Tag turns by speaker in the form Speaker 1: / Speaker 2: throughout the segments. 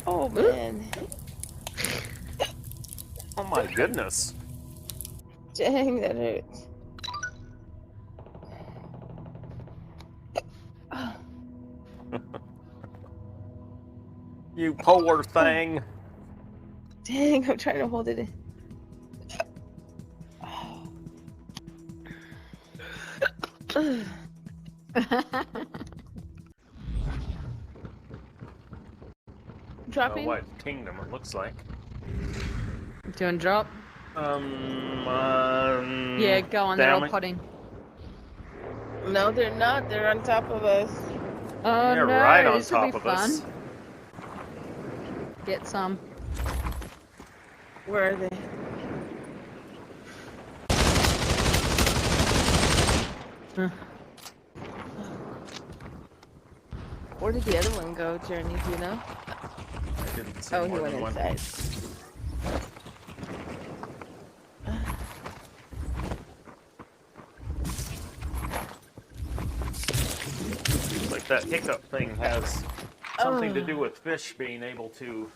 Speaker 1: Oh man.
Speaker 2: Oh my goodness.
Speaker 1: Dang, that hurts.
Speaker 2: You poor thing.
Speaker 1: Dang, I'm trying to hold it in. Dropping?
Speaker 2: What kingdom it looks like.
Speaker 3: Doing drop? Yeah, go on, they're all potting.
Speaker 1: No, they're not. They're on top of us.
Speaker 3: Oh
Speaker 2: They're
Speaker 3: no,
Speaker 2: right on
Speaker 3: this will
Speaker 2: top
Speaker 3: be
Speaker 2: of
Speaker 3: fun.
Speaker 2: us.
Speaker 3: Get some.
Speaker 1: Where are they? Where did the other one go, Journey? Do you know?
Speaker 2: I didn't see
Speaker 1: Oh, he
Speaker 2: more
Speaker 1: went
Speaker 2: than one.
Speaker 1: inside.
Speaker 2: Like that hiccup thing has something to do with fish being able to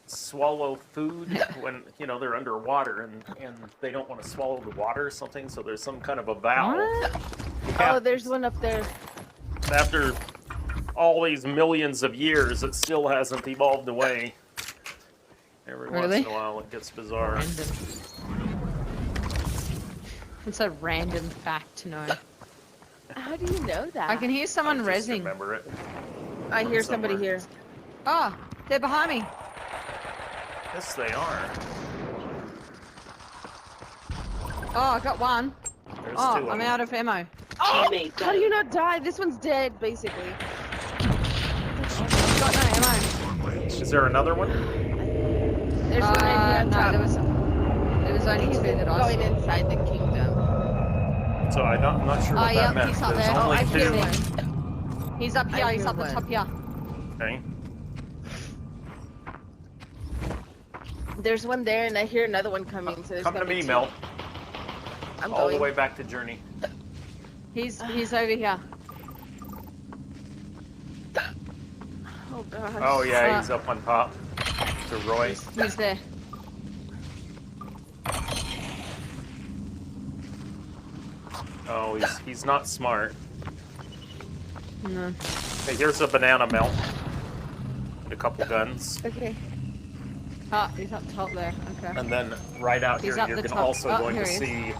Speaker 2: swallow food when, you know, they're underwater and they don't want to swallow the water or something, so there's some kind of a valve.
Speaker 1: Oh, there's one up there.
Speaker 2: After all these millions of years, it still hasn't evolved away. Every once in a while it gets bizarre.
Speaker 3: Random. It's a random fact to know.
Speaker 1: How do you know that?
Speaker 3: I can hear someone
Speaker 2: I just
Speaker 3: rezzing.
Speaker 2: remember it.
Speaker 1: I hear somebody
Speaker 2: somewhere.
Speaker 1: here.
Speaker 3: Oh, they're behind me.
Speaker 2: Yes, they are.
Speaker 3: Oh, I got one.
Speaker 2: There's
Speaker 3: Oh,
Speaker 2: two of
Speaker 3: I'm
Speaker 2: them.
Speaker 3: out of ammo.
Speaker 1: Oh, how do you not die? This one's dead, basically.
Speaker 3: Got no ammo.
Speaker 2: Is there another one?
Speaker 1: There's one right here on
Speaker 3: no,
Speaker 1: top.
Speaker 3: there was only two that I
Speaker 1: Going
Speaker 3: saw.
Speaker 1: inside the kingdom.
Speaker 2: So I'm not sure what that meant.
Speaker 3: He's up
Speaker 2: There's
Speaker 3: there.
Speaker 2: only
Speaker 1: I
Speaker 2: two.
Speaker 1: hear one.
Speaker 3: He's up here, he's
Speaker 1: hear
Speaker 3: up the
Speaker 1: one.
Speaker 3: top here.
Speaker 2: Okay.
Speaker 1: There's one there, and I hear another one coming. So there's
Speaker 2: Come to
Speaker 1: gonna be
Speaker 2: me,
Speaker 1: two.
Speaker 2: Mel.
Speaker 1: I'm
Speaker 2: All
Speaker 1: going.
Speaker 2: the way back to Journey.
Speaker 3: He's over here.
Speaker 1: Oh gosh.
Speaker 2: Oh yeah, he's up on top. To Roy.
Speaker 3: He's there.
Speaker 2: Oh, he's not smart.
Speaker 3: No.
Speaker 2: Hey, here's a banana, Mel. And a couple guns.
Speaker 1: Okay.
Speaker 3: Oh, he's up top there. Okay.
Speaker 2: And then right out
Speaker 3: He's
Speaker 2: here,
Speaker 3: up
Speaker 2: you're
Speaker 3: the
Speaker 2: gonna
Speaker 3: top.
Speaker 2: also
Speaker 3: Oh,
Speaker 2: going to
Speaker 3: here he
Speaker 2: see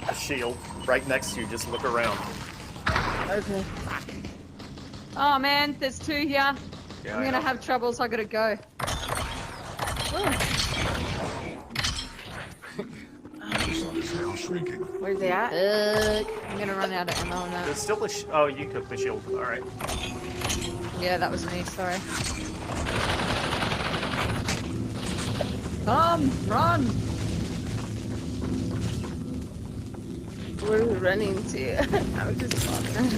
Speaker 2: a shield right next to you. Just look around.
Speaker 1: Okay.
Speaker 3: Oh man, there's two here.
Speaker 2: Yeah,
Speaker 3: I'm
Speaker 2: I
Speaker 3: gonna
Speaker 2: know.
Speaker 3: have trouble, so I gotta go.
Speaker 1: Where's they at?
Speaker 3: I'm gonna run out of ammo on that.
Speaker 2: There's still a oh, you took the shield. All right.
Speaker 3: Yeah, that was me, sorry. Come, run!
Speaker 1: Where are we running to? I was just walking.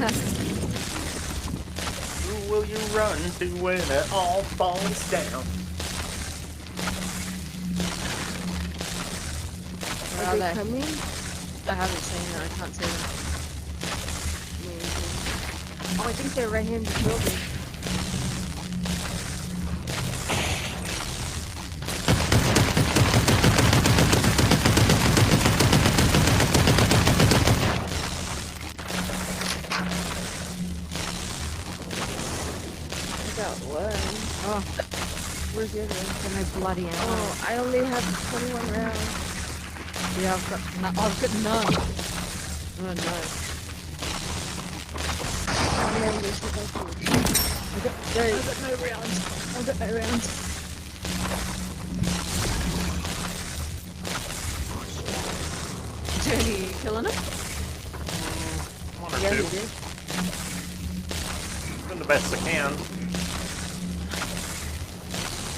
Speaker 2: Who will you run to when it all falls down?
Speaker 1: Are
Speaker 3: Are
Speaker 1: they
Speaker 3: they?
Speaker 1: coming?
Speaker 3: I haven't seen them, I can't see them.
Speaker 1: Amazing. Oh, I think they're right here in the building. I got one.
Speaker 3: Oh,
Speaker 1: Where's the other one?
Speaker 3: got no bloody ammo.
Speaker 1: Oh, I only have 21 rounds.
Speaker 3: Yeah, I've got none. Oh no.
Speaker 1: Oh man, there's so much food.
Speaker 3: I've got no rounds. I've got no rounds. Journey, you killing it?
Speaker 2: One or
Speaker 1: Yeah,
Speaker 2: two.
Speaker 1: he did.
Speaker 2: Doing the best I can.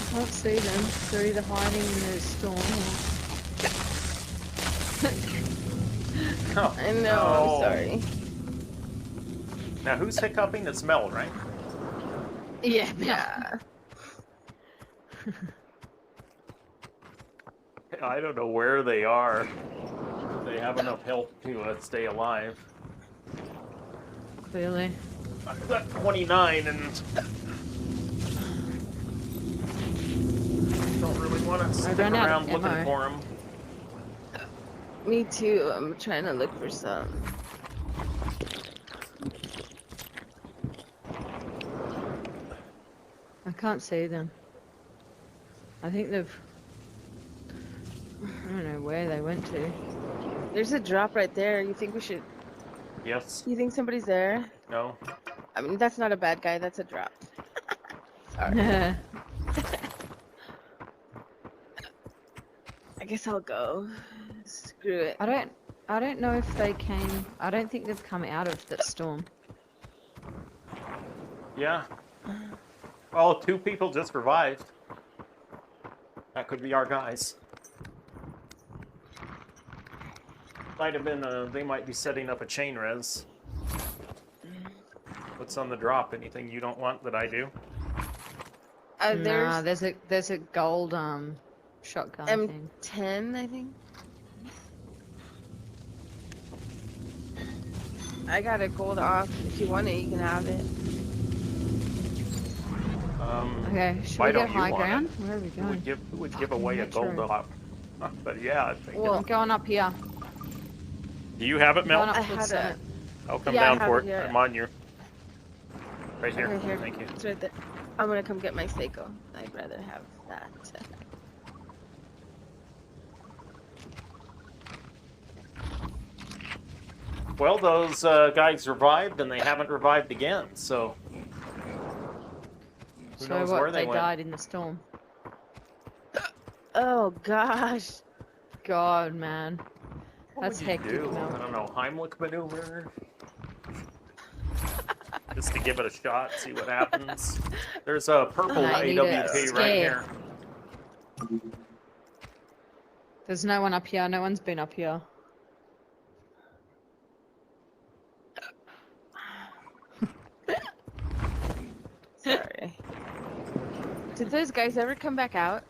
Speaker 3: I can't see them. They're either hiding in the storm
Speaker 2: Oh,
Speaker 1: I know,
Speaker 2: no.
Speaker 1: I'm sorry.
Speaker 2: Now who's hiccuping? It's Mel, right?
Speaker 3: or... Yeah,
Speaker 1: Yeah.
Speaker 2: I don't know where they are. They have enough health to stay alive.
Speaker 3: clearly.
Speaker 2: I've got 29 and want to stick
Speaker 3: ran out
Speaker 2: around
Speaker 3: of
Speaker 2: looking
Speaker 3: ammo.
Speaker 2: for them.
Speaker 1: Me too. I'm trying to look for some.
Speaker 3: I can't see them. I think they've... I don't know where they went to.
Speaker 1: There's a drop right there. You think we should...
Speaker 2: Yes.
Speaker 1: You think somebody's there?
Speaker 2: No.
Speaker 1: I mean, that's not a bad guy. That's a drop. Sorry. I guess I'll go. Screw it.
Speaker 3: I don't know if they came... I don't think they've come out of that storm.
Speaker 2: Yeah. Oh, 2 people just revived. That could be our guys. Might have been, they might be setting up a chain res. What's on the drop? Anything you don't want that I do?
Speaker 3: Nah, there's a gold shotgun thing.
Speaker 1: M10, I think. I got a gold off. If you want it, you can have it.
Speaker 3: Okay, should
Speaker 2: why
Speaker 3: we go
Speaker 2: don't you
Speaker 3: high
Speaker 2: want
Speaker 3: ground?
Speaker 2: it?
Speaker 3: Where are we going?
Speaker 2: Who would give away a gold
Speaker 3: metro.
Speaker 2: drop? But yeah, I think.
Speaker 3: Well, I'm going up here.
Speaker 2: Do you have it,
Speaker 3: I'm going
Speaker 2: Mel?
Speaker 3: up
Speaker 1: I
Speaker 3: towards
Speaker 1: had
Speaker 3: Summit.
Speaker 2: I'll come
Speaker 1: Yeah, I
Speaker 2: down
Speaker 1: have
Speaker 2: for
Speaker 1: it
Speaker 2: it.
Speaker 1: here.
Speaker 2: I'm on you. Right here.
Speaker 1: Right here.
Speaker 2: Thank you.
Speaker 1: It's right there. I'm gonna come get my Seiko. I'd rather have that.
Speaker 2: Well, those guys revived, and they haven't revived again, so... Who
Speaker 3: So
Speaker 2: knows where
Speaker 3: what,
Speaker 2: they
Speaker 3: they
Speaker 2: went.
Speaker 3: died in the storm.
Speaker 1: Oh gosh.
Speaker 3: God, man.
Speaker 2: What
Speaker 3: That's
Speaker 2: would you
Speaker 3: hectic,
Speaker 2: do?
Speaker 3: Mel.
Speaker 2: I don't know, Heimlich maneuver? Just to give it a shot, see what happens. There's a purple
Speaker 3: I need a
Speaker 2: AWP right
Speaker 3: scare.
Speaker 2: here.
Speaker 3: There's no one up here. No one's been up here.
Speaker 1: Sorry. Did those guys ever come back out?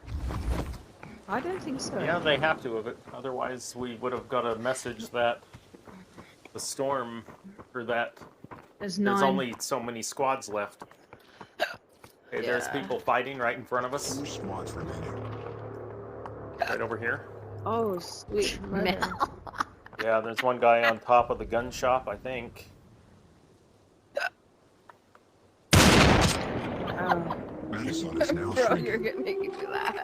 Speaker 3: I don't think so.
Speaker 2: Yeah, they have to have it. Otherwise, we would have got a message that the storm, or that
Speaker 3: There's
Speaker 2: there's
Speaker 3: 9.
Speaker 2: only so many squads left. Okay, there's
Speaker 1: Yeah.
Speaker 2: people fighting right in front of us.
Speaker 4: 2 squads remaining.
Speaker 2: Right over here.
Speaker 1: Oh, sweet mother.
Speaker 2: Yeah, there's one guy on top of the gun shop, I think.
Speaker 1: Oh.
Speaker 4: Madison is now
Speaker 1: Bro,
Speaker 4: shrinking.
Speaker 1: you're making me laugh.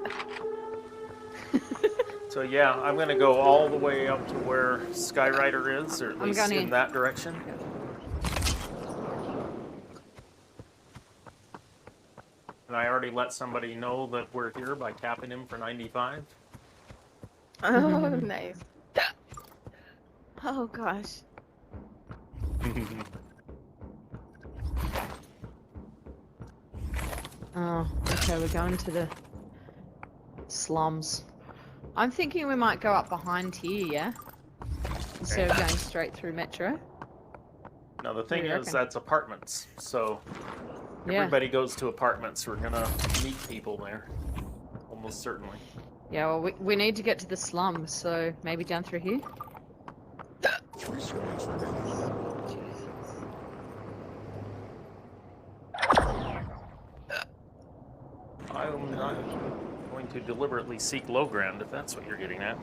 Speaker 2: So yeah, I'm gonna go all the way up to where Skyrider is, or at
Speaker 3: I'm
Speaker 2: least
Speaker 3: gonna-
Speaker 2: in that direction. And I already let somebody know that we're here by tapping him for 95.
Speaker 1: Oh, nice. Oh gosh.
Speaker 3: Oh, okay, we're going to the slums. I'm thinking we might go up behind here, yeah? Instead of going straight through Metro.
Speaker 2: Now the thing
Speaker 3: you
Speaker 2: is,
Speaker 3: reckon?
Speaker 2: that's apartments, so
Speaker 3: Yeah.
Speaker 2: everybody goes to apartments. We're gonna meet people there, almost certainly.
Speaker 3: Yeah, well, we need to get to the slums, so maybe down through here?
Speaker 4: 3 squads remaining.
Speaker 2: I'm not going to deliberately seek low ground, if that's what you're getting at.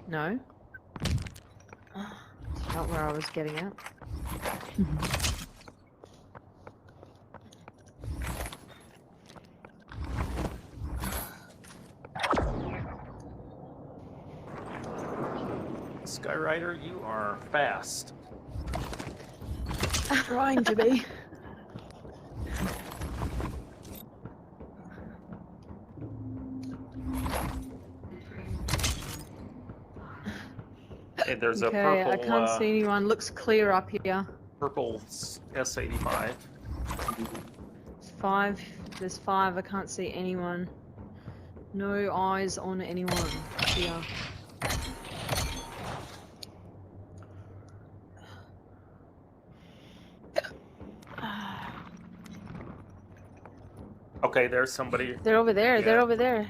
Speaker 3: No? Not where I was getting at.
Speaker 2: Skyrider, you are fast.
Speaker 1: Trying to be.
Speaker 2: Hey, there's
Speaker 3: Okay,
Speaker 2: a purple,
Speaker 3: I can't see anyone. Looks clear up here.
Speaker 2: purple S85.
Speaker 3: There's 5. I can't see anyone. No eyes on anyone here.
Speaker 2: Okay, there's somebody.
Speaker 1: They're over there. They're
Speaker 2: Yeah.
Speaker 1: over there.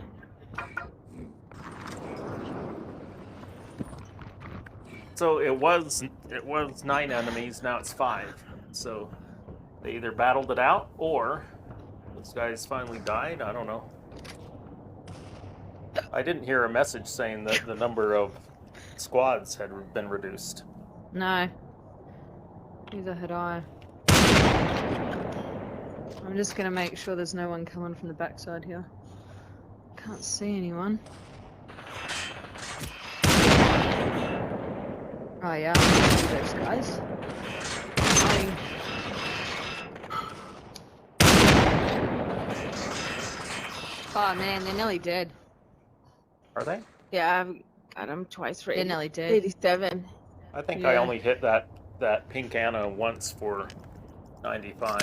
Speaker 2: So it was 9 enemies, now it's 5. So they either battled it out or those guys finally died. I don't know. I didn't hear a message saying that the number of squads had been reduced.
Speaker 3: No. Neither had I. I'm just gonna make sure there's no one coming from the backside here. Can't see anyone. Oh yeah, I see those guys. Oh man, they're nearly dead.
Speaker 2: Are they?
Speaker 1: Yeah, I've got him twice for
Speaker 3: They're nearly dead.
Speaker 1: 87.
Speaker 2: I think I
Speaker 3: Yeah.
Speaker 2: only hit that pink Anna once for 95.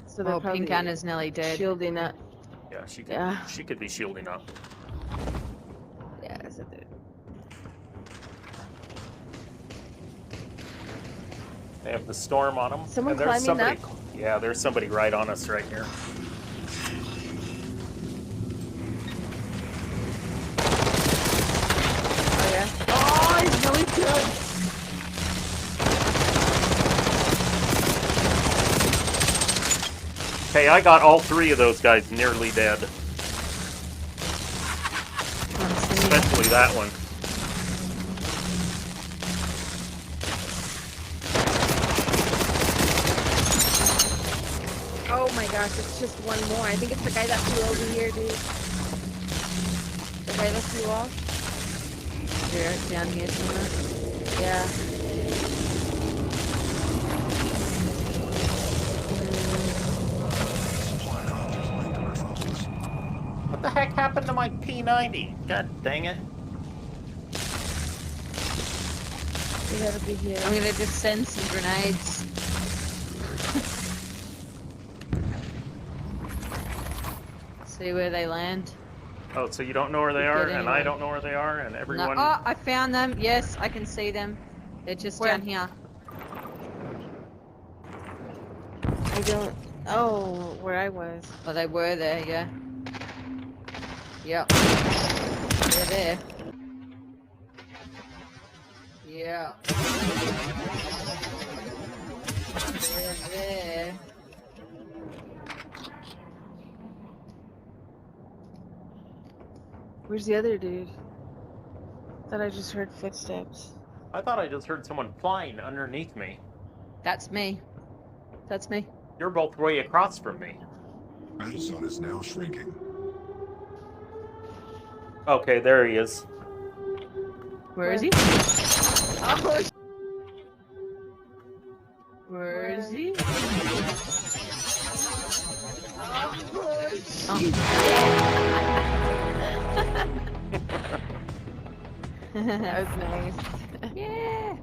Speaker 1: So they're
Speaker 3: Oh,
Speaker 1: probably
Speaker 3: Pink Anna's nearly dead.
Speaker 1: shielding up.
Speaker 2: Yeah, she could.
Speaker 1: Yeah.
Speaker 2: She could be shielding up.
Speaker 1: Yeah, so they're...
Speaker 2: They have the storm on them.
Speaker 1: Someone
Speaker 2: and there's
Speaker 1: climbing
Speaker 2: somebody. Yeah, there's somebody right on us right here.
Speaker 1: Oh yeah. Oh, he's really good.
Speaker 2: Okay, I got all three of those guys nearly dead. Especially that one.
Speaker 1: Oh my gosh, it's just one more. I think it's the guy that flew over here, dude. The guy that flew off?
Speaker 3: Here, down here somewhere.
Speaker 1: Yeah.
Speaker 2: What the heck happened to my P90? God dang it.
Speaker 1: They gotta be here.
Speaker 3: I'm gonna just send some grenades. See where they land.
Speaker 2: Oh, so you don't know where they are,
Speaker 3: Good
Speaker 2: and I
Speaker 3: anyway.
Speaker 2: don't know where they are, and
Speaker 3: No,
Speaker 2: everyone...
Speaker 3: oh, I found them. Yes, I can see them. They're just
Speaker 1: Where?
Speaker 3: down here.
Speaker 1: I don't... Oh, where I was.
Speaker 3: Oh, they were there, yeah. Yep. They're there. Yeah. They're there.
Speaker 1: Where's the other dude? Thought I just heard footsteps.
Speaker 2: I thought I just heard someone flying underneath me.
Speaker 3: That's me. That's me.
Speaker 2: You're both way across from me.
Speaker 4: The sun is now shrinking.
Speaker 2: Okay, there he is.
Speaker 3: Where is he?
Speaker 1: Oh,
Speaker 3: Where is he?
Speaker 1: that was nice.
Speaker 3: Yeah.